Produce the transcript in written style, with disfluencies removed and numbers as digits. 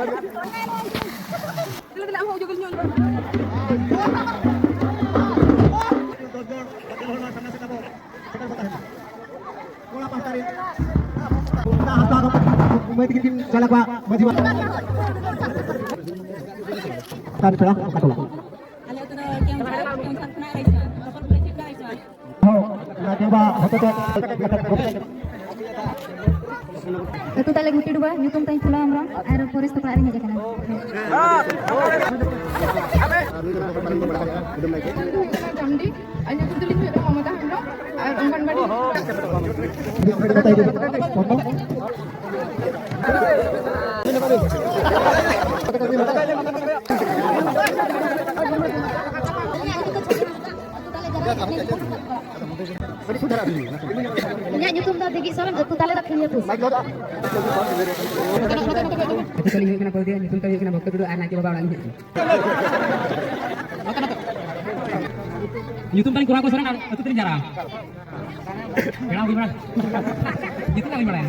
Tidak mau juga nyon. Itu tali guti dua, nyutum tay pula amram, air forest tu kelari aja kan. Jamdi, hanya tu tulis ada mama dah amram, air umpan badi. Nya nyutum tadi gisaran tu tali tak punya tu. Itu kali ini kena dia nyutum tadi kena bakal dulu anak coba lagi. YouTube paling kurang kosoran itu jarang. Kenapa gimana? Gitu kali malah.